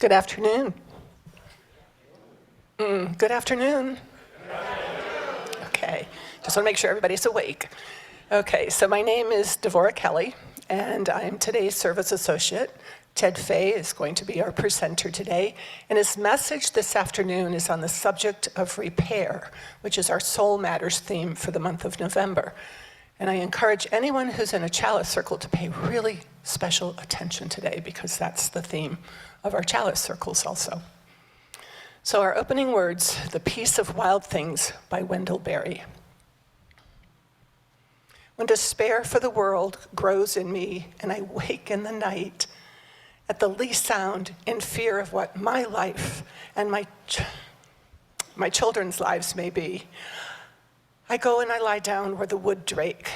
Good afternoon. Good afternoon. Okay, just want to make sure everybody's awake. Okay, so my name is Devorah Kelley, and I'm today's service associate. Ted Fahy is going to be our presenter today, and his message this afternoon is on the subject of repair, which is our Soul Matters theme for the month of November. And I encourage anyone who's in a chalice circle to pay really special attention today, because that's the theme of our chalice circles also. So our opening words, The Peace of Wild Things by Wendell Berry. When despair for the world grows in me and I wake in the night, at the least sound in fear of what my life and my children's lives may be, I go and I lie down where the wood drake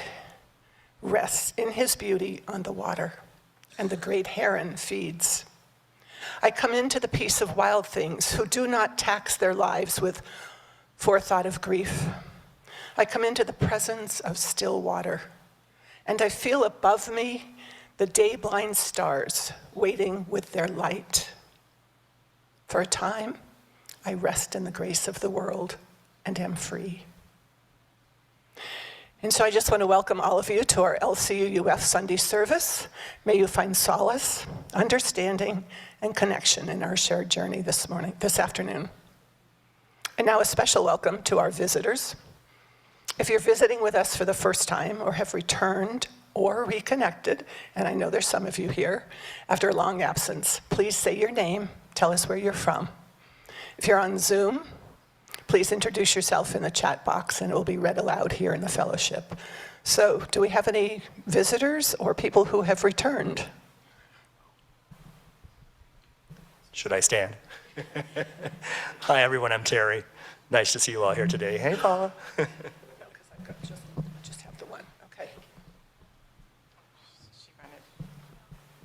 rests in his beauty on the water, and the great heron feeds. I come into the peace of wild things who do not tax their lives with forethought of grief. I come into the presence of still water, and I feel above me the day-blind stars waiting with their light. For a time, I rest in the grace of the world and am free. And so I just want to welcome all of you to our LCUUF Sunday service. May you find solace, understanding, and connection in our shared journey this afternoon. And now a special welcome to our visitors. If you're visiting with us for the first time or have returned or reconnected, and I know there's some of you here after a long absence, please say your name, tell us where you're from. If you're on Zoom, please introduce yourself in the chat box and it will be read aloud here in the fellowship. So, do we have any visitors or people who have returned? Should I stand? Hi everyone, I'm Terry. Nice to see you all here today. Hey Paula. No, because I just have the one, okay.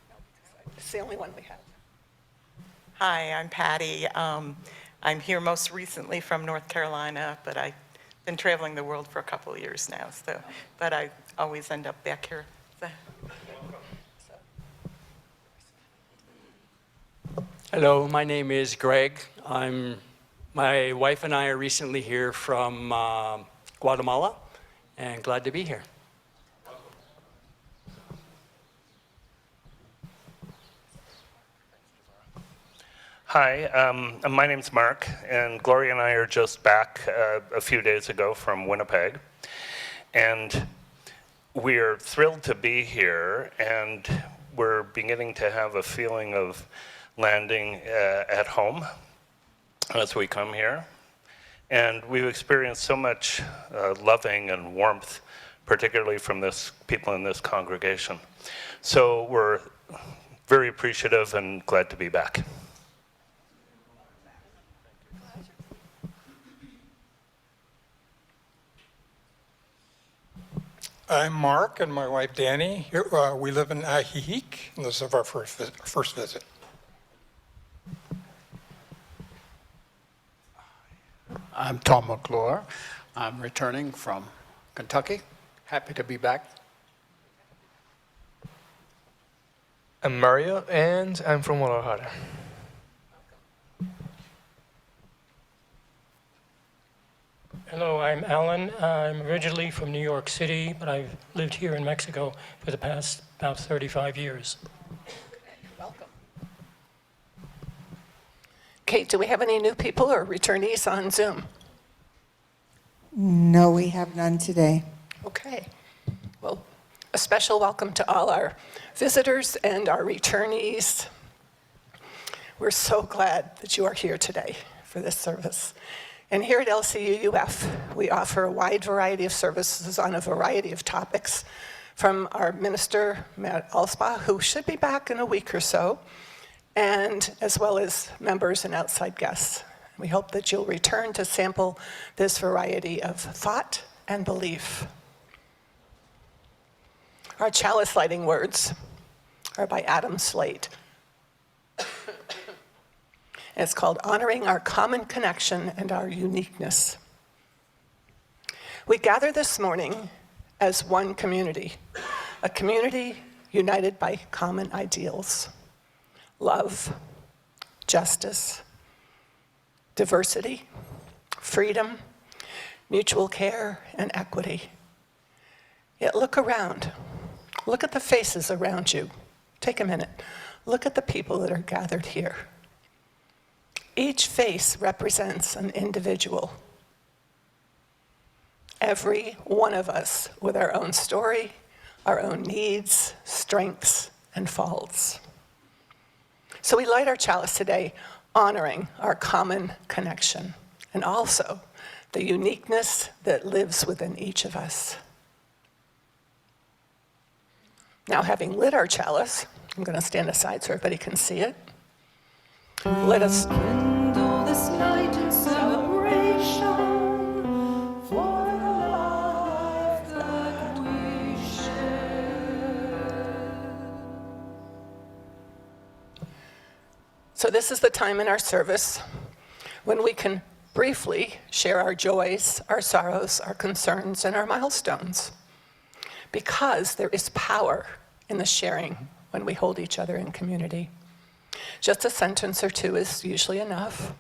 No, because it's the only one we have. Hi, I'm Patty. I'm here most recently from North Carolina, but I've been traveling the world for a couple of years now, but I always end up back here. Hello, my name is Greg. My wife and I are recently here from Guatemala, and glad to be here. Hi, my name's Mark, and Gloria and I are just back a few days ago from Winnipeg. And we're thrilled to be here, and we're beginning to have a feeling of landing at home as we come here. And we've experienced so much loving and warmth, particularly from people in this congregation. So we're very appreciative and glad to be back. I'm Mark and my wife Danny. Here, we live in Ahihic, and this is our first visit. I'm Tom McClure. I'm returning from Kentucky. Happy to be back. I'm Mario, and I'm from Guadalajara. Hello, I'm Alan. I'm originally from New York City, but I've lived here in Mexico for the past about 35 years. Welcome. Kate, do we have any new people or returnees on Zoom? No, we have none today. Okay. Well, a special welcome to all our visitors and our returnees. We're so glad that you are here today for this service. And here at LCUUF, we offer a wide variety of services on a variety of topics, from our minister, Matt Alspa, who should be back in a week or so, and as well as members and outside guests. We hope that you'll return to sample this variety of thought and belief. Our chalice lighting words are by Adam Slate. And it's called Honoring Our Common Connection and Our Uniqueness. We gather this morning as one community, a community united by common ideals: love, justice, diversity, freedom, mutual care, and equity. Yet look around. Look at the faces around you. Take a minute. Look at the people that are gathered here. Each face represents an individual. Every one of us with our own story, our own needs, strengths, and faults. So we light our chalice today honoring our common connection and also the uniqueness that lives within each of us. Now, having lit our chalice, I'm going to stand aside so everybody can see it. Let us Kindle this night in celebration for the life that we share. So this is the time in our service when we can briefly share our joys, our sorrows, our concerns, and our milestones. Because there is power in the sharing when we hold each other in community. Just a sentence or two is usually enough.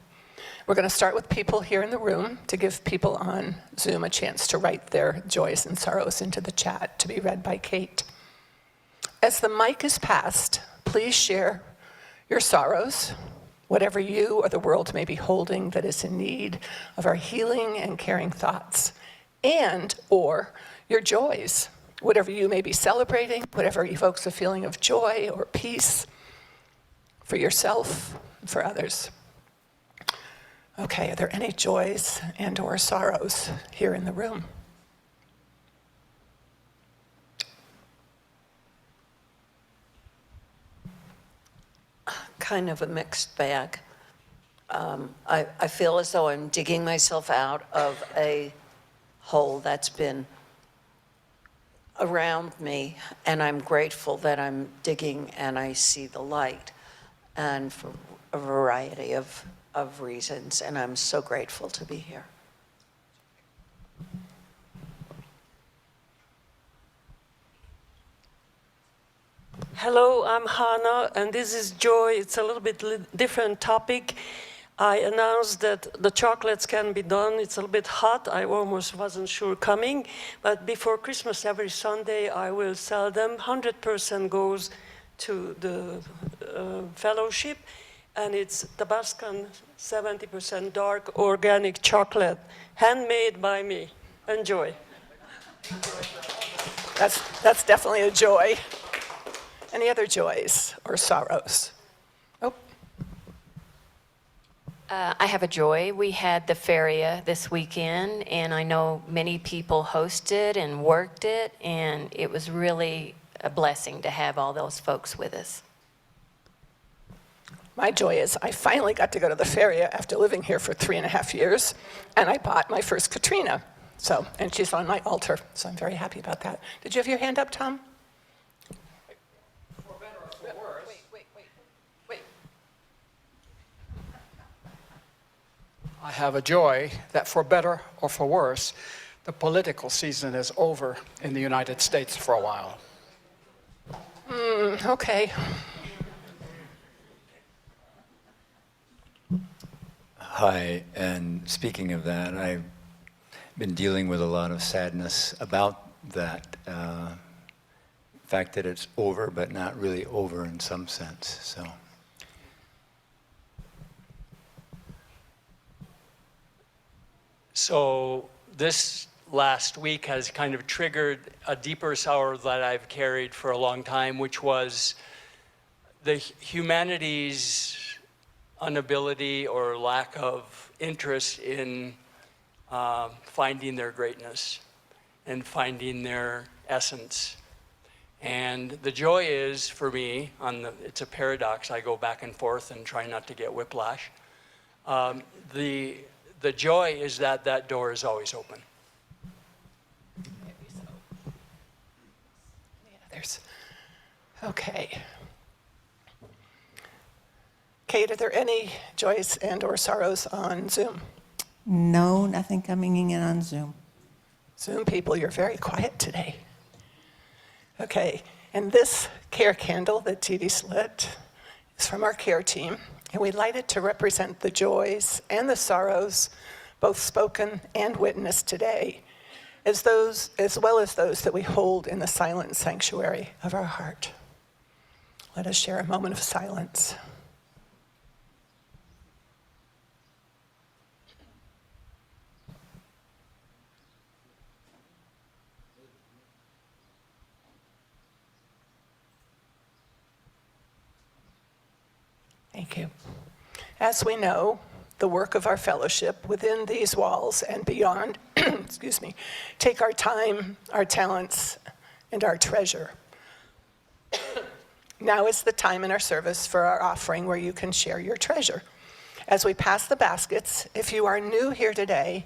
We're going to start with people here in the room to give people on Zoom a chance to write their joys and sorrows into the chat to be read by Kate. As the mic is passed, please share your sorrows, whatever you or the world may be holding that is in need of our healing and caring thoughts, and or your joys, whatever you may be celebrating, whatever evokes a feeling of joy or peace for yourself and for others. Okay, are there any joys and or sorrows here in the room? Kind of a mixed bag. I feel as though I'm digging myself out of a hole that's been around me, and I'm grateful that I'm digging and I see the light, and for a variety of reasons, and I'm so grateful to be here. Hello, I'm Hannah, and this is Joy. It's a little bit different topic. I announced that the chocolates can be done. It's a little bit hot. I almost wasn't sure coming. But before Christmas, every Sunday, I will sell them. 100% goes to the fellowship. And it's Tabascan 70% dark organic chocolate, handmade by me. Enjoy. That's definitely a joy. Any other joys or sorrows? I have a joy. We had the feria this weekend, and I know many people hosted and worked it, and it was really a blessing to have all those folks with us. My joy is I finally got to go to the feria after living here for 3.5 years, and I bought my first Katrina. So, and she's on my altar, so I'm very happy about that. Did you have your hand up, Tom? For better or for worse. Wait. I have a joy that for better or for worse, the political season is over in the United States for a while. Okay. Hi, and speaking of that, I've been dealing with a lot of sadness about that fact that it's over, but not really over in some sense. So this last week has kind of triggered a deeper sorrow that I've carried for a long time, which was the humanity's inability or lack of interest in finding their greatness and finding their essence. And the joy is, for me, it's a paradox. I go back and forth and try not to get whiplash. The joy is that that door is always open. Maybe so. Any others? Okay. Kate, are there any joys and or sorrows on Zoom? No, nothing coming in on Zoom. Zoom people, you're very quiet today. Okay, and this care candle that Dee Dee's lit is from our care team, and we light it to represent the joys and the sorrows, both spoken and witnessed today, as well as those that we hold in the silent sanctuary of our heart. Let us share a moment of silence. Thank you. As we know, the work of our fellowship within these walls and beyond, excuse me, take our time, our talents, and our treasure. Now is the time in our service for our offering where you can share your treasure. As we pass the baskets, if you are new here today,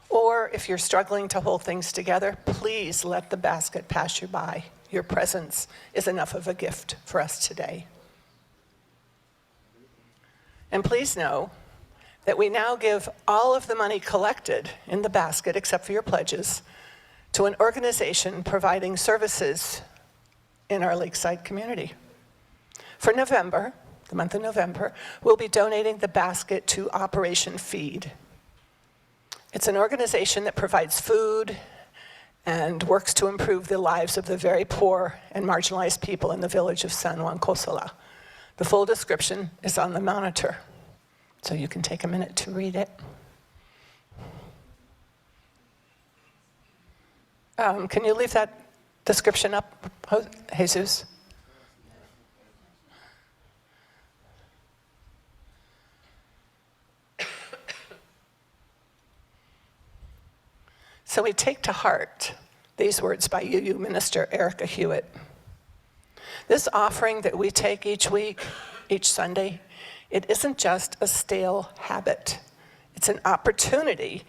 or if you're struggling to hold things together, please let the basket pass you by. Your presence is enough of a gift for us today. And please know that we now give all of the money collected in the basket, except for your pledges, to an organization providing services in our lakeside community. For November, the month of November, we'll be donating the basket to Operation Feed. It's an organization that provides food and works to improve the lives of the very poor and marginalized people in the village of San Juan Cosola. The full description is on the monitor, so you can take a minute to read it. Can you leave that description up, Jesus? So we take to heart these words by UU Minister Erica Hewitt. This offering that we take each week, each Sunday, it isn't just a stale habit. It's an opportunity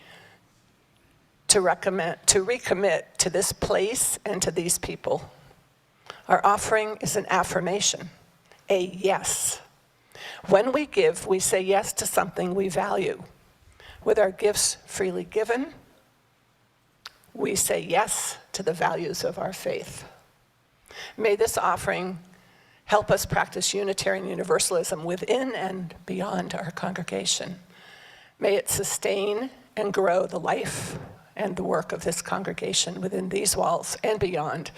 to recommit to this place and to these people. Our offering is an affirmation, a yes. When we give, we say yes to something we value. With our gifts freely given, we say yes to the values of our faith. May this offering help us practice Unitarian Universalism within and beyond our congregation. May it sustain and grow the life and the work of this congregation within these walls and beyond,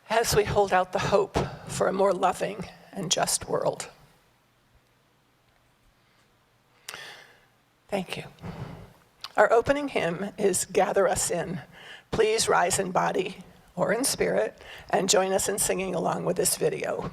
as we hold out the hope for a more loving and just world. Thank you. Our opening hymn is Gather Us In. Please rise in body or in spirit and join us in singing along with this video.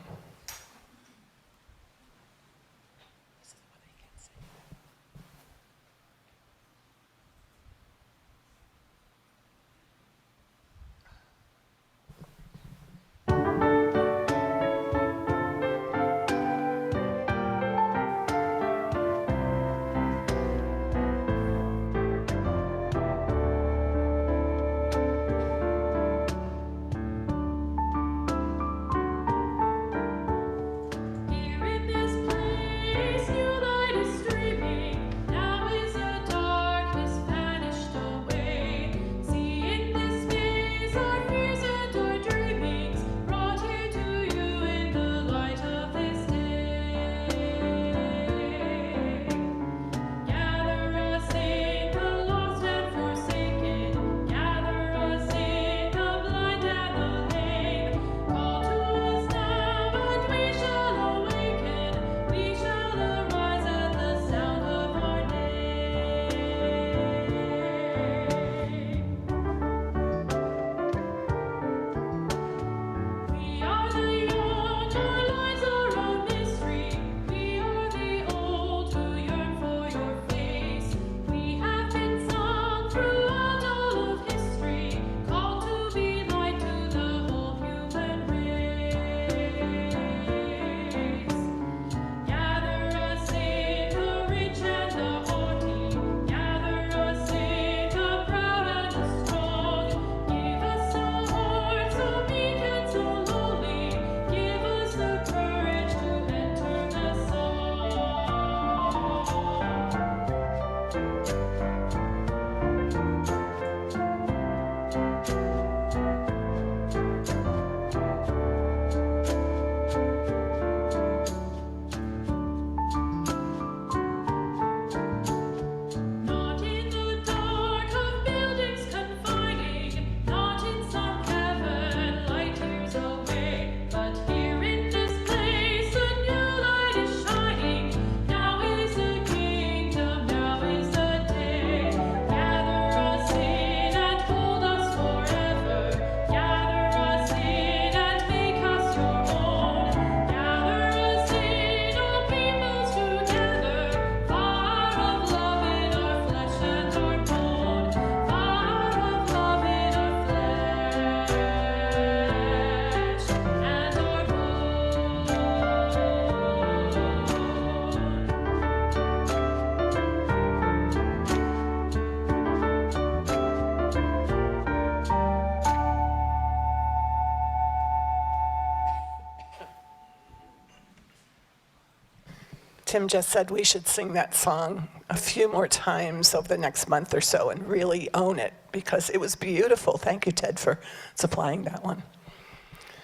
Tim just said, we should sing that song a few more times over the next month or so and really own it, because it was beautiful. Thank you, Ted, for supplying that one.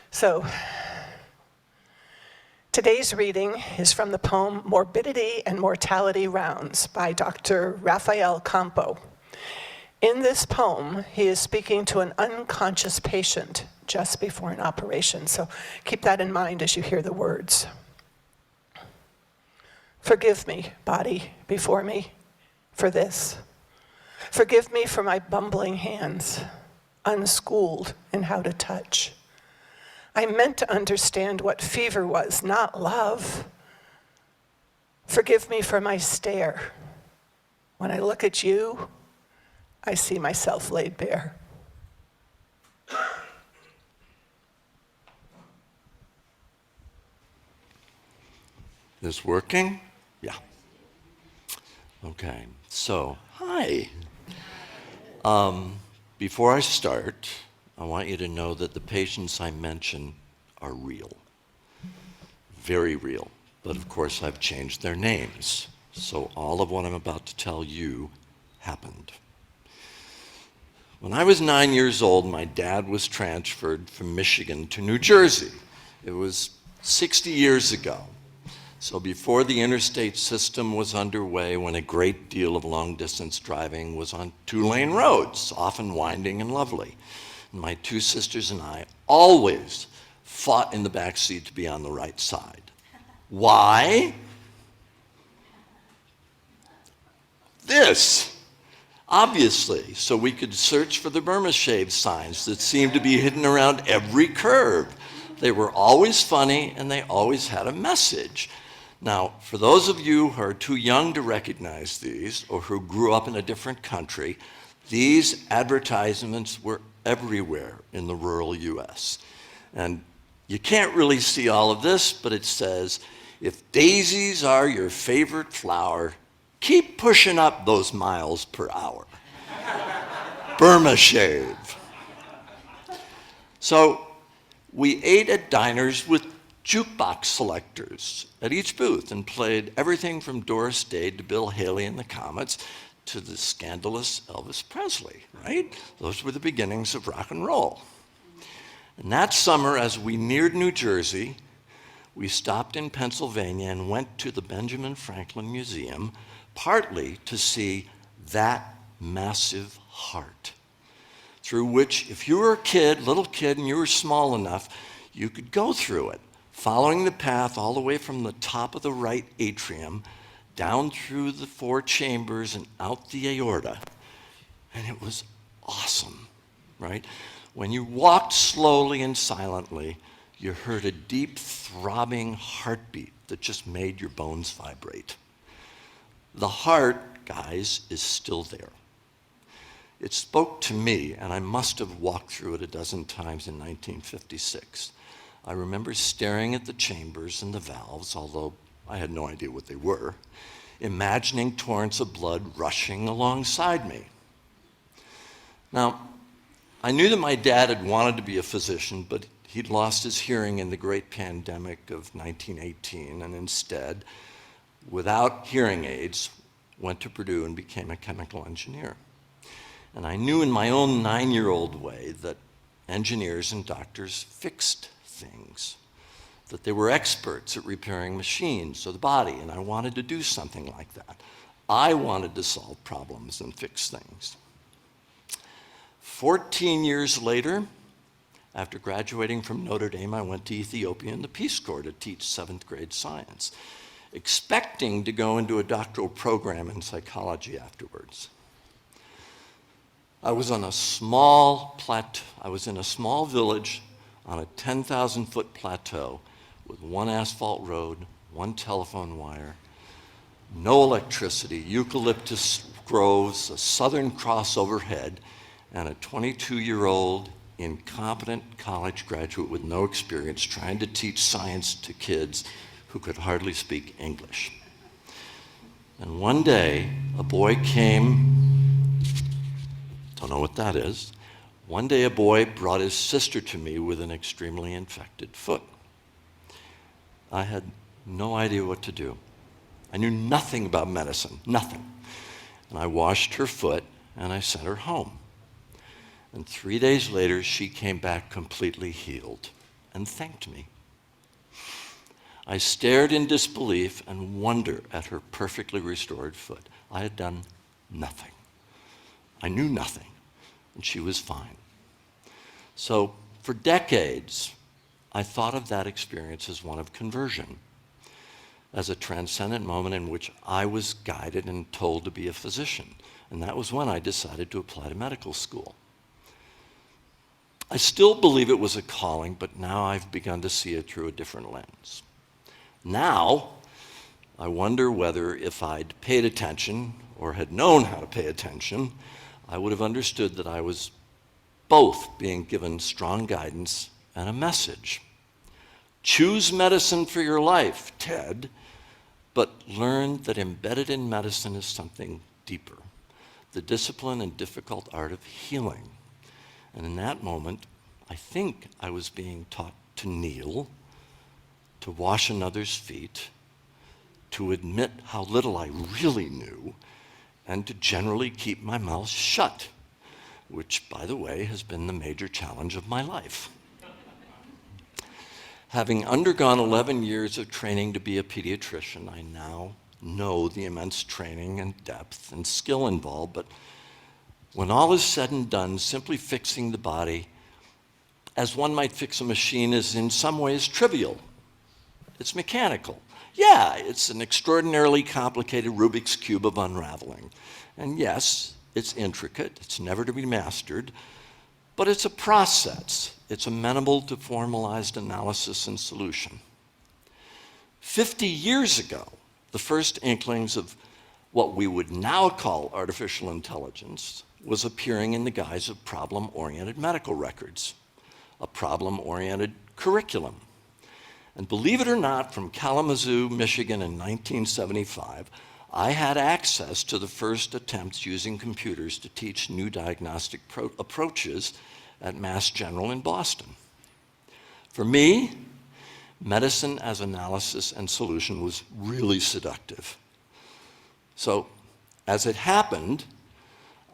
So, today's reading is from the poem Morbidity and Mortality Rounds by Dr. Rafael Campo. In this poem, he is speaking to an unconscious patient just before an operation, so keep that in mind as you hear the words. Forgive me, body before me, for this. Forgive me for my bumbling hands, unschooled in how to touch. I meant to understand what fever was, not love. Forgive me for my stare. When I look at you, I see myself laid bare. This working? Yeah. Okay, so, hi. Before I start, I want you to know that the patients I mention are real. Very real. But of course, I've changed their names. So all of what I'm about to tell you happened. When I was 9 years old, my dad was transferred from Michigan to New Jersey. It was 60 years ago. So before the interstate system was underway, when a great deal of long-distance driving was on two-lane roads, often winding and lovely. And my two sisters and I always fought in the back seat to be on the right side. Why? This. Obviously, so we could search for the Burma shave signs that seemed to be hidden around every curve. They were always funny and they always had a message. Now, for those of you who are too young to recognize these or who grew up in a different country, these advertisements were everywhere in the rural US. And you can't really see all of this, but it says, if daisies are your favorite flower, keep pushing up those miles per hour. Burma shave. So we ate at diners with jukebox selectors at each booth and played everything from Doris Day to Bill Haley and the Comets to the scandalous Elvis Presley, right? Those were the beginnings of rock and roll. And that summer, as we neared New Jersey, we stopped in Pennsylvania and went to the Benjamin Franklin Museum, partly to see that massive heart, through which, if you were a kid, little kid, and you were small enough, you could go through it, following the path all the way from the top of the right atrium, down through the four chambers and out the aorta. And it was awesome, right? When you walked slowly and silently, you heard a deep, throbbing heartbeat that just made your bones vibrate. The heart, guys, is still there. It spoke to me, and I must have walked through it a dozen times in 1956. I remember staring at the chambers and the valves, although I had no idea what they were, imagining torrents of blood rushing alongside me. Now, I knew that my dad had wanted to be a physician, but he'd lost his hearing in the great pandemic of 1918, and instead, without hearing aids, went to Purdue and became a chemical engineer. And I knew in my own 9-year-old way that engineers and doctors fixed things, that they were experts at repairing machines or the body, and I wanted to do something like that. I wanted to solve problems and fix things. 14 years later, after graduating from Notre Dame, I went to Ethiopia in the Peace Corps to teach 7th grade science, expecting to go into a doctoral program in psychology afterwards. I was in a small village on a 10,000-foot plateau with one asphalt road, one telephone wire, no electricity, eucalyptus groves, a Southern Cross overhead, and a 22-year-old incompetent college graduate with no experience trying to teach science to kids who could hardly speak English. And one day, a boy came, don't know what that is. One day, a boy brought his sister to me with an extremely infected foot. I had no idea what to do. I knew nothing about medicine, nothing. And I washed her foot and I sent her home. And 3 days later, she came back completely healed and thanked me. I stared in disbelief and wonder at her perfectly restored foot. I had done nothing. I knew nothing, and she was fine. So for decades, I thought of that experience as one of conversion, as a transcendent moment in which I was guided and told to be a physician. And that was when I decided to apply to medical school. I still believe it was a calling, but now I've begun to see it through a different lens. Now, I wonder whether if I'd paid attention or had known how to pay attention, I would have understood that I was both being given strong guidance and a message. Choose medicine for your life, Ted, but learn that embedded in medicine is something deeper, the discipline and difficult art of healing. And in that moment, I think I was being taught to kneel, to wash another's feet, to admit how little I really knew, and to generally keep my mouth shut, which, by the way, has been the major challenge of my life. Having undergone 11 years of training to be a pediatrician, I now know the immense training and depth and skill involved, but when all is said and done, simply fixing the body, as one might fix a machine, is in some ways trivial. It's mechanical. Yeah, it's an extraordinarily complicated Rubik's Cube of unraveling. And yes, it's intricate, it's never to be mastered, but it's a process. It's amenable to formalized analysis and solution. 50 years ago, the first inklings of what we would now call artificial intelligence was appearing in the guise of problem-oriented medical records, a problem-oriented curriculum. And believe it or not, from Kalamazoo, Michigan in 1975, I had access to the first attempts using computers to teach new diagnostic approaches at Mass General in Boston. For me, medicine as analysis and solution was really seductive. So, as it happened,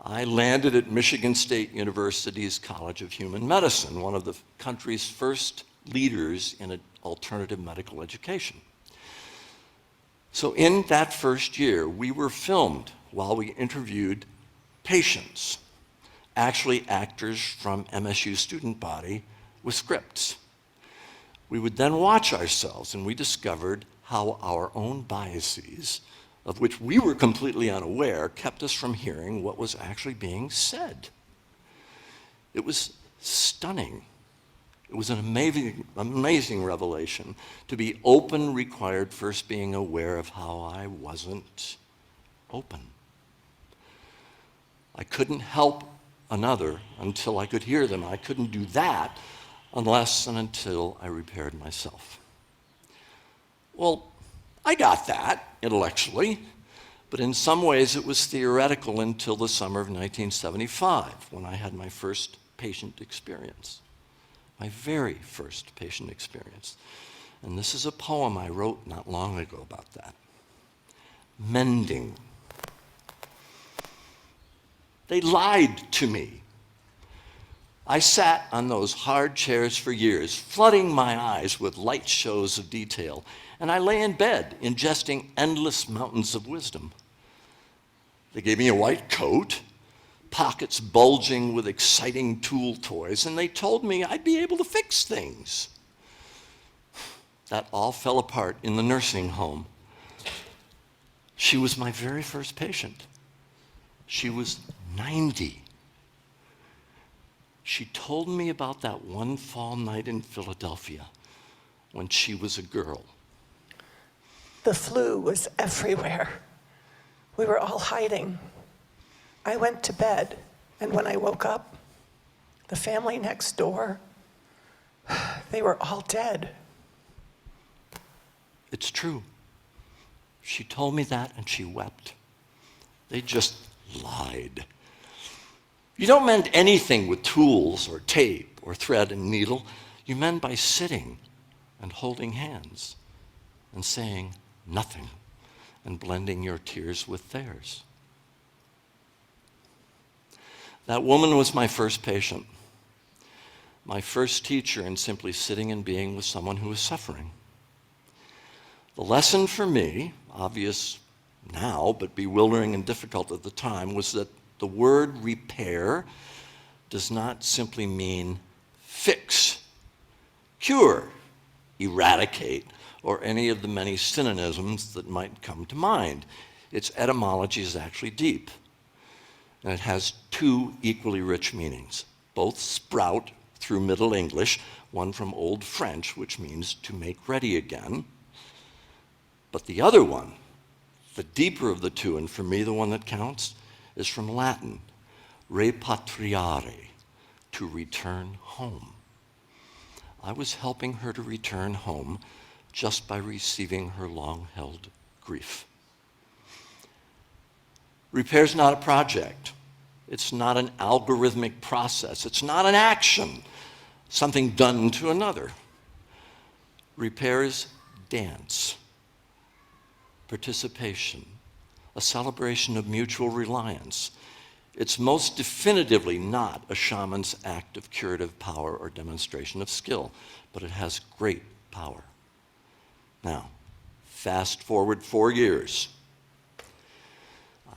I landed at Michigan State University's College of Human Medicine, one of the country's first leaders in alternative medical education. So in that first year, we were filmed while we interviewed patients, actually actors from MSU student body with scripts. We would then watch ourselves, and we discovered how our own biases, of which we were completely unaware, kept us from hearing what was actually being said. It was stunning. It was an amazing revelation. To be open required first being aware of how I wasn't open. I couldn't help another until I could hear them. I couldn't do that unless and until I repaired myself. Well, I got that intellectually, but in some ways it was theoretical until the summer of 1975 when I had my first patient experience. My very first patient experience. And this is a poem I wrote not long ago about that. Mending. They lied to me. I sat on those hard chairs for years, flooding my eyes with light shows of detail, and I lay in bed, ingesting endless mountains of wisdom. They gave me a white coat, pockets bulging with exciting tool toys, and they told me I'd be able to fix things. That all fell apart in the nursing home. She was my very first patient. She was 90. She told me about that one fall night in Philadelphia when she was a girl. The flu was everywhere. We were all hiding. I went to bed, and when I woke up, the family next door, they were all dead. It's true. She told me that, and she wept. They just lied. You don't mend anything with tools or tape or thread and needle. You mend by sitting and holding hands and saying nothing and blending your tears with theirs. That woman was my first patient, my first teacher in simply sitting and being with someone who was suffering. The lesson for me, obvious now, but bewildering and difficult at the time, was that the word repair does not simply mean fix, cure, eradicate, or any of the many synonyms that might come to mind. Its etymology is actually deep, and it has two equally rich meanings. Both sprout through Middle English, one from Old French, which means to make ready again. But the other one, the deeper of the two, and for me the one that counts, is from Latin, repatriare, to return home. I was helping her to return home just by receiving her long-held grief. Repair's not a project. It's not an algorithmic process. It's not an action, something done to another. Repair is dance, participation, a celebration of mutual reliance. It's most definitively not a shaman's act of curative power or demonstration of skill, but it has great power. Now, fast forward 4 years.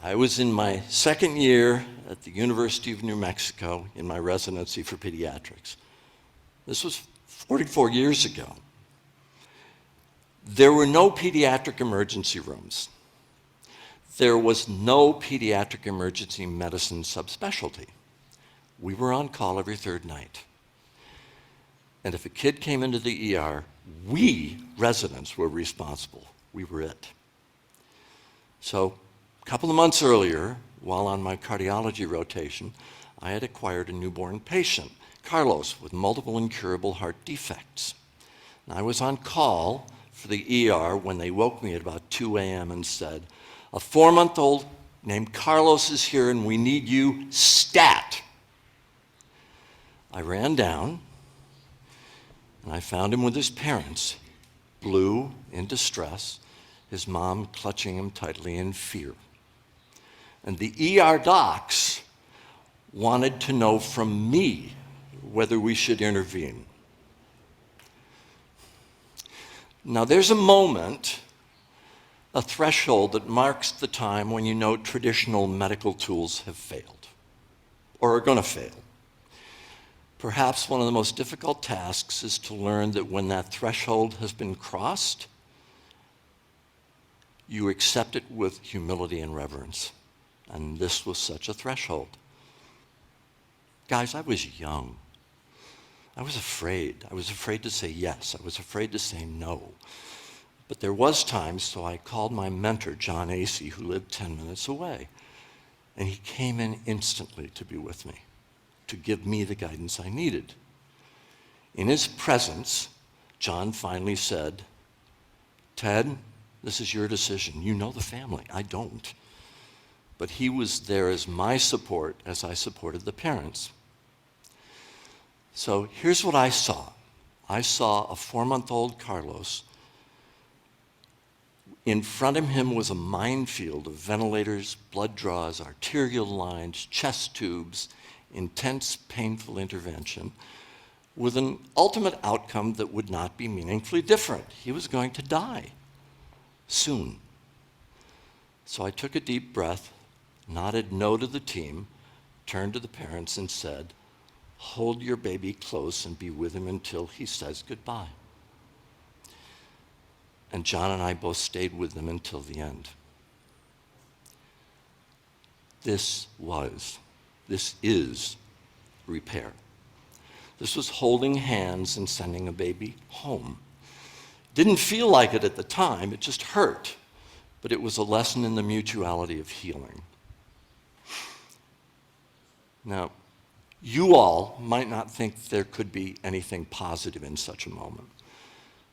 I was in my second year at the University of New Mexico in my residency for pediatrics. This was 44 years ago. There were no pediatric emergency rooms. There was no pediatric emergency medicine subspecialty. We were on call every third night. And if a kid came into the ER, we residents were responsible. We were it. So a couple of months earlier, while on my cardiology rotation, I had acquired a newborn patient, Carlos, with multiple incurable heart defects. And I was on call for the ER when they woke me at about 2 a.m. and said, "A 4-month-old named Carlos is here and we need you stat." I ran down and I found him with his parents, blue, in distress, his mom clutching him tightly in fear. And the ER docs wanted to know from me whether we should intervene. Now there's a moment, a threshold that marks the time when you know traditional medical tools have failed or are going to fail. Perhaps one of the most difficult tasks is to learn that when that threshold has been crossed, you accept it with humility and reverence. And this was such a threshold. Guys, I was young. I was afraid. I was afraid to say yes. I was afraid to say no. But there was time, so I called my mentor, John Acey, who lived 10 minutes away. And he came in instantly to be with me, to give me the guidance I needed. In his presence, John finally said, "Ted, this is your decision. You know the family. I don't." But he was there as my support as I supported the parents. So here's what I saw. I saw a 4-month-old Carlos. In front of him was a minefield of ventilators, blood draws, arterial lines, chest tubes, intense, painful intervention, with an ultimate outcome that would not be meaningfully different. He was going to die soon. So I took a deep breath, nodded no to the team, turned to the parents and said, "Hold your baby close and be with him until he says goodbye." And John and I both stayed with them until the end. This is repair. This was holding hands and sending a baby home. Didn't feel like it at the time, it just hurt, but it was a lesson in the mutuality of healing. Now, you all might not think there could be anything positive in such a moment,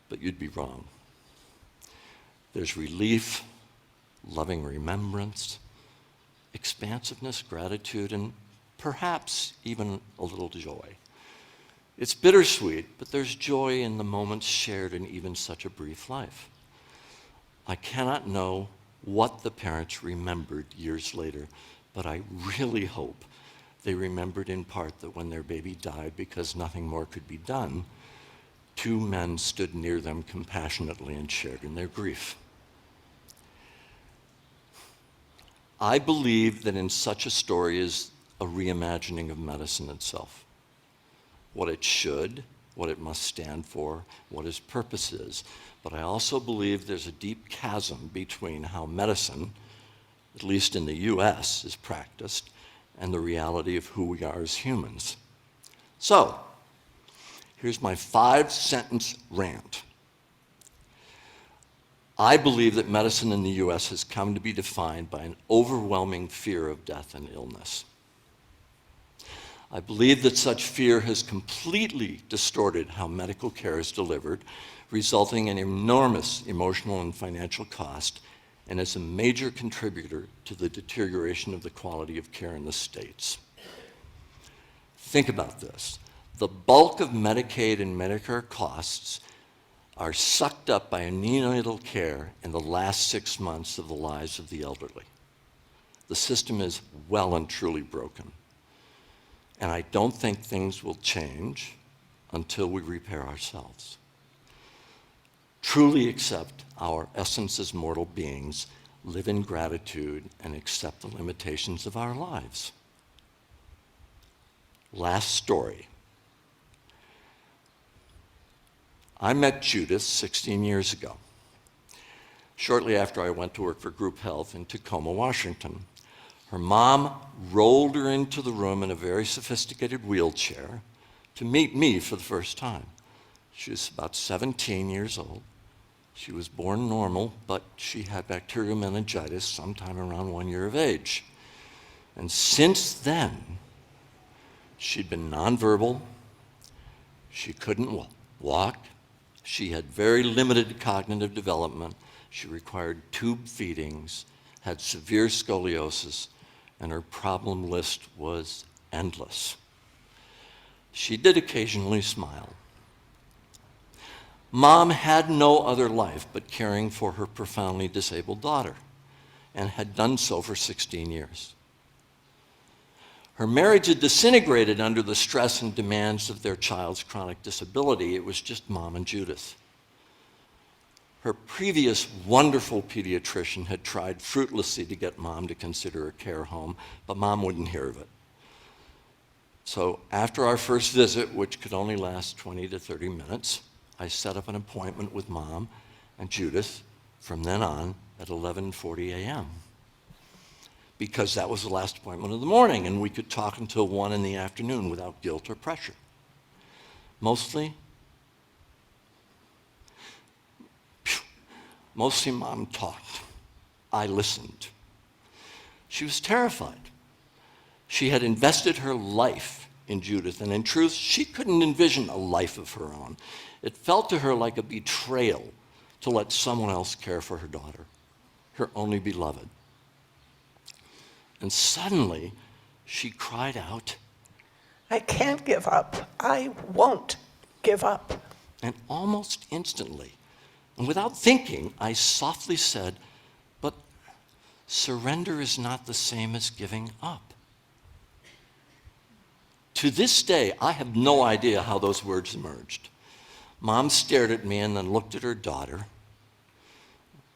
but you'd be wrong. There's relief, loving remembrance, expansiveness, gratitude, and perhaps even a little joy. It's bittersweet, but there's joy in the moments shared in even such a brief life. I cannot know what the parents remembered years later, but I really hope they remembered in part that when their baby died, because nothing more could be done, 2 men stood near them compassionately and shared in their grief. I believe that in such a story is a reimagining of medicine itself. What it should, what it must stand for, what its purpose is. But I also believe there's a deep chasm between how medicine, at least in the US, is practiced and the reality of who we are as humans. So, here's my 5-sentence rant. I believe that medicine in the US has come to be defined by an overwhelming fear of death and illness. I believe that such fear has completely distorted how medical care is delivered, resulting in enormous emotional and financial cost, and is a major contributor to the deterioration of the quality of care in the states. Think about this. The bulk of Medicaid and Medicare costs are sucked up by neonatal care in the last 6 months of the lives of the elderly. The system is well and truly broken. And I don't think things will change until we repair ourselves. Truly accept our essence as mortal beings, live in gratitude, and accept the limitations of our lives. Last story. I met Judith 16 years ago, shortly after I went to work for Group Health in Tacoma, Washington. Her mom rolled her into the room in a very sophisticated wheelchair to meet me for the first time. She was about 17 years old. She was born normal, but she had bacterial meningitis sometime around 1 year of age. And since then, she'd been nonverbal. She couldn't walk. She had very limited cognitive development. She required tube feedings, had severe scoliosis, and her problem list was endless. She did occasionally smile. Mom had no other life but caring for her profoundly disabled daughter, and had done so for 16 years. Her marriage had disintegrated under the stress and demands of their child's chronic disability. It was just Mom and Judith. Her previous wonderful pediatrician had tried fruitlessly to get Mom to consider a care home, but Mom wouldn't hear of it. So after our first visit, which could only last 20 to 30 minutes, I set up an appointment with Mom and Judith from then on at 11:40 a.m. because that was the last appointment of the morning, and we could talk until 1 in the afternoon without guilt or pressure. Mostly Mom talked. I listened. She was terrified. She had invested her life in Judith, and in truth, she couldn't envision a life of her own. It felt to her like a betrayal to let someone else care for her daughter, her only beloved. And suddenly, she cried out, I can't give up. I won't give up. And almost instantly, and without thinking, I softly said, but surrender is not the same as giving up. To this day, I have no idea how those words emerged. Mom stared at me and then looked at her daughter.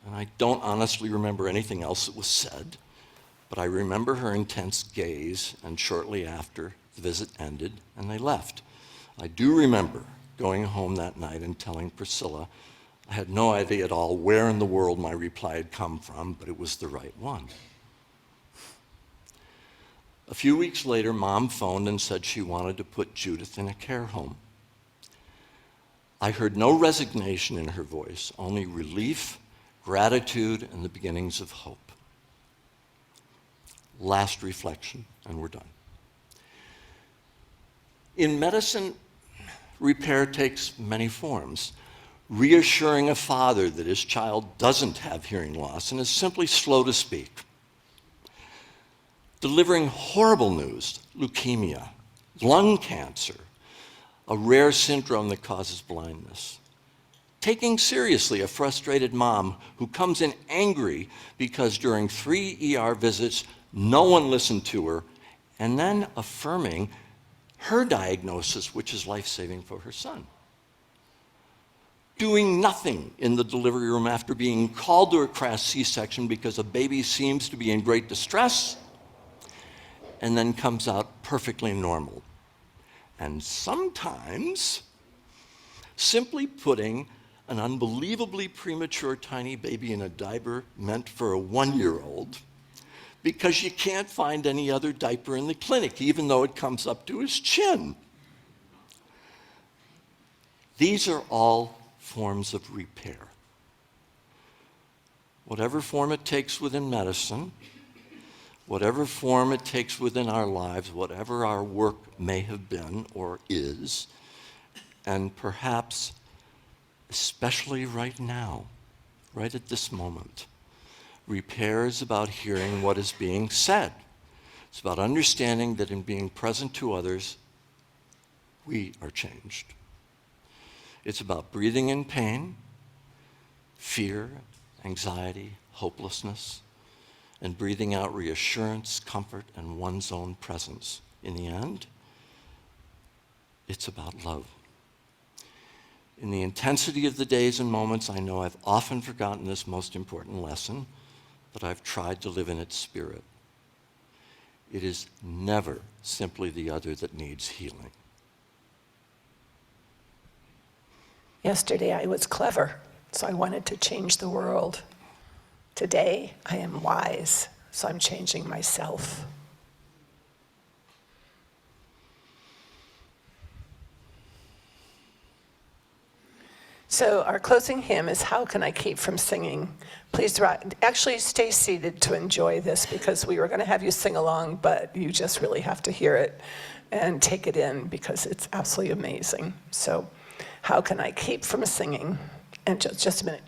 And I don't honestly remember anything else that was said, but I remember her intense gaze, and shortly after, the visit ended and they left. I do remember going home that night and telling Priscilla I had no idea at all where in the world my reply had come from, but it was the right one. A few weeks later, Mom phoned and said she wanted to put Judith in a care home. I heard no resignation in her voice, only relief, gratitude, and the beginnings of hope. Last reflection, and we're done. In medicine, repair takes many forms. Reassuring a father that his child doesn't have hearing loss and is simply slow to speak. Delivering horrible news, leukemia, lung cancer, a rare syndrome that causes blindness. taking seriously a frustrated mom who comes in angry because during 3 ER visits, no one listened to her, and then affirming her diagnosis, which is life-saving for her son. Doing nothing in the delivery room after being called to a crash C-section because a baby seems to be in great distress, and then comes out perfectly normal. And sometimes, simply putting an unbelievably premature tiny baby in a diaper meant for a 1-year-old because you can't find any other diaper in the clinic, even though it comes up to his chin. These are all forms of repair. Whatever form it takes within medicine, whatever form it takes within our lives, whatever our work may have been or is, and perhaps especially right now, right at this moment, repair is about hearing what is being said. It's about understanding that in being present to others, we are changed. It's about breathing in pain, fear, anxiety, hopelessness, and breathing out reassurance, comfort, and one's own presence. In the end, it's about love. In the intensity of the days and moments, I know I've often forgotten this most important lesson, but I've tried to live in its spirit. It is never simply the other that needs healing. Yesterday I was clever, so I wanted to change the world. Today I am wise, so I'm changing myself. So our closing hymn is How Can I Keep From Singing? Please actually stay seated to enjoy this because we were going to have you sing along, but you just really have to hear it and take it in because it's absolutely amazing. So how can I keep from singing? And just a minute.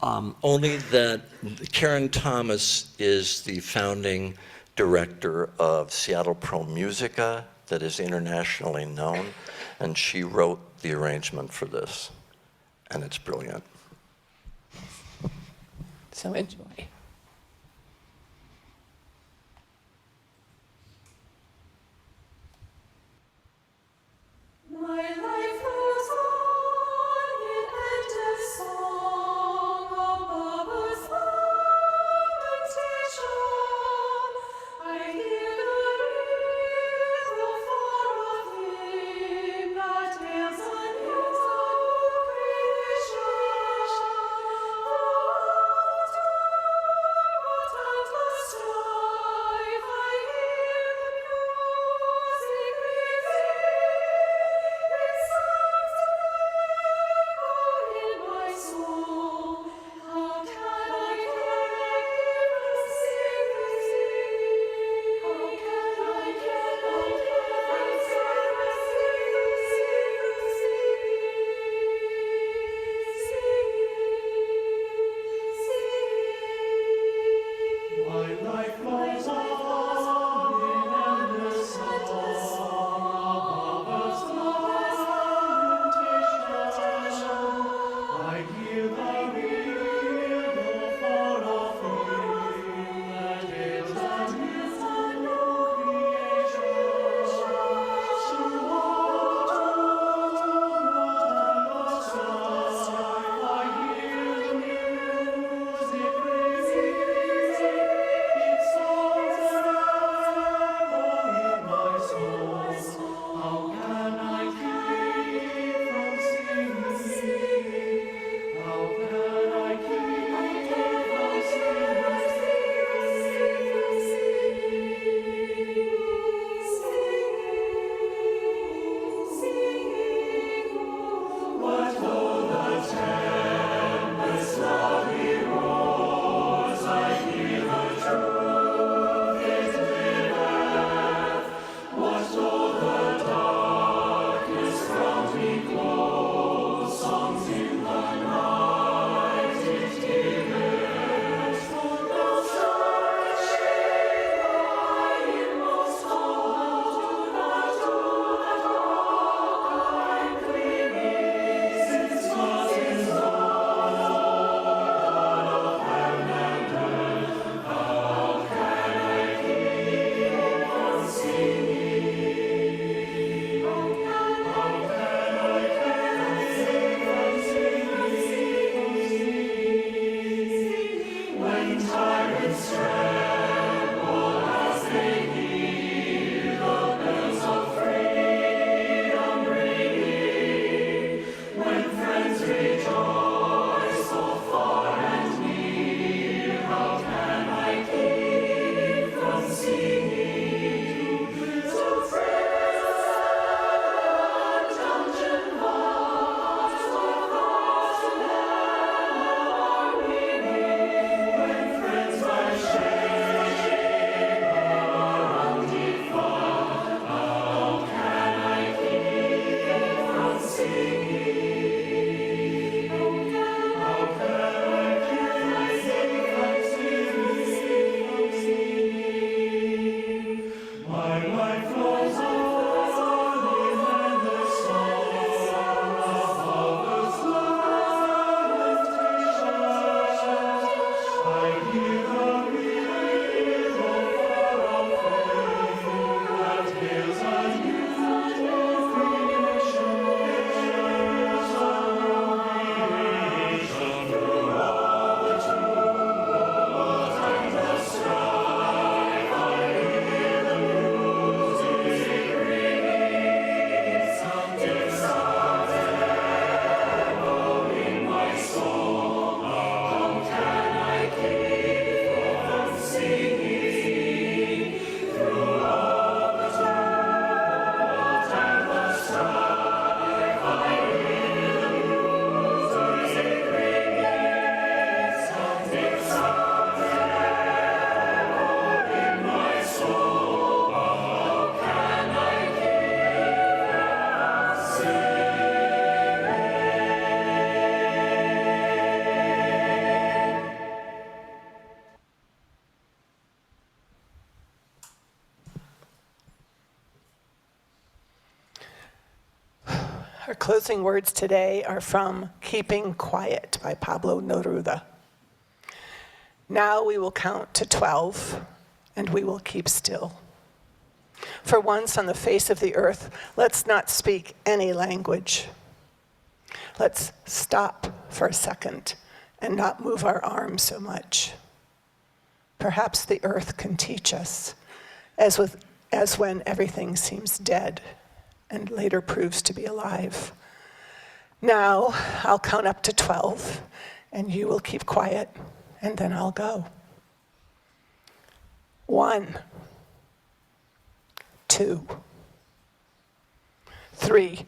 Only that Karen Thomas is the founding director of Seattle Pro Musica that is internationally known, and she wrote the arrangement for this, and it's brilliant. So enjoy. My life goes on in endless song above a silent station. I hear the river far off hymn that hails a new creation. The world's Our closing words today are from Keeping Quiet by Pablo Neruda. Now we will count to 12, and we will keep still. For once on the face of the earth, let's not speak any language. Let's stop for a second and not move our arms so much. Perhaps the earth can teach us, as when everything seems dead and later proves to be alive. Now I'll count up to 12, and you will keep quiet, and then I'll go. 1, 2, 3,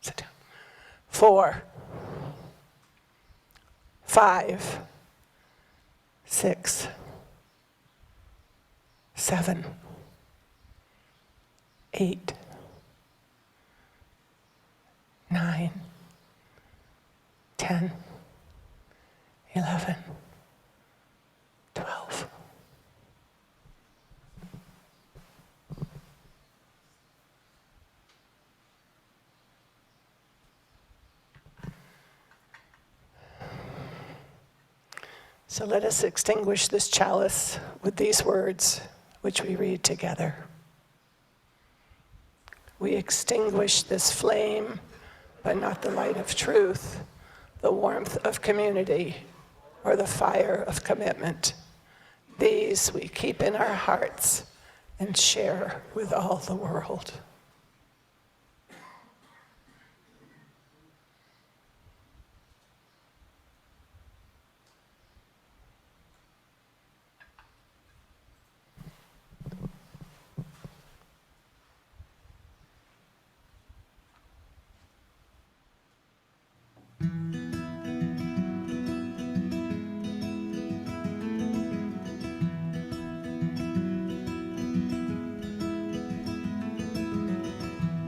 sit down, 4, 5, 6, 7, 8, 9, 10, 11, 12. So let us extinguish this chalice with these words, which we read together. We extinguish this flame, but not the light of truth, the warmth of community, or the fire of commitment. These we keep in our hearts and share with all the world.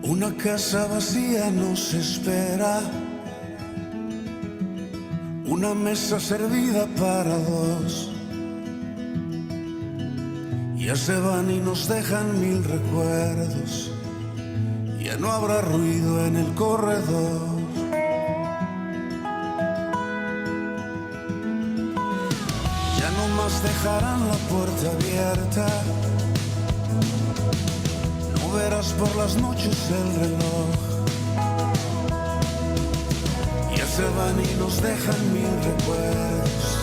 Una casa vacía nos espera, una mesa servida para dos. Ya se van y nos dejan mil recuerdos, ya no habrá ruido en el corredor. Ya no más dejarán la puerta abierta, verás por las noches el reloj. Ya se van y nos dejan mil recuerdos,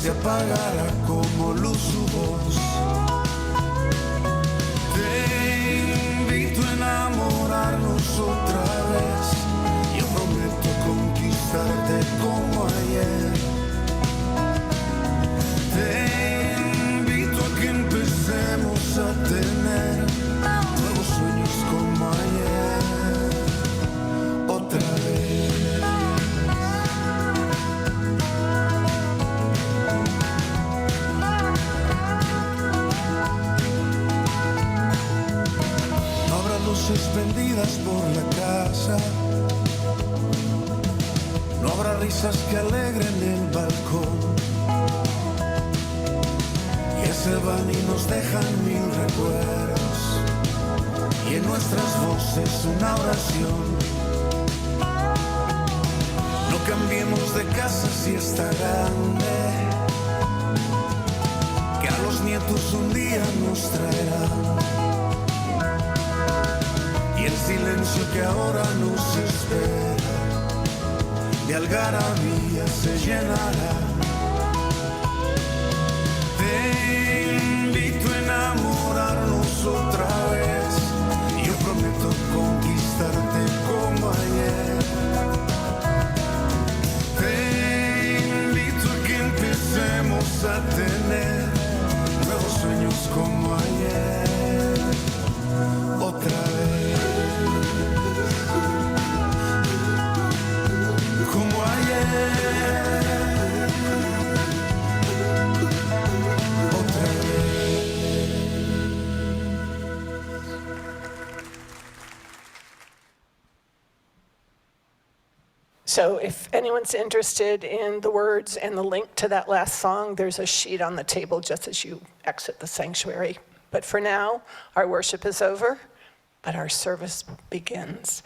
se apagará como luz su voz. Te invito a enamorarnos otra vez, yo prometo conquistarte como ayer. Te invito a que empecemos a tener nuevos sueños como ayer, otra vez. No habrá luces prendidas por la casa, no habrá risas que alegren el balcón. Ya se van y nos dejan mil recuerdos, y en nuestras voces una oración. No cambiemos de casa si está grande, que a los nietos un día nos traerán. Y el silencio que ahora nos espera, de algarabía se llenará. Te invito a enamorarnos otra vez, yo prometo conquistarte como ayer. Te invito a que empecemos a tener nuevos sueños como ayer, otra vez. Como ayer. So if anyone's interested in the words and the link to that last song, there's a sheet on the table just as you exit the sanctuary. But for now, our worship is over, but our service begins.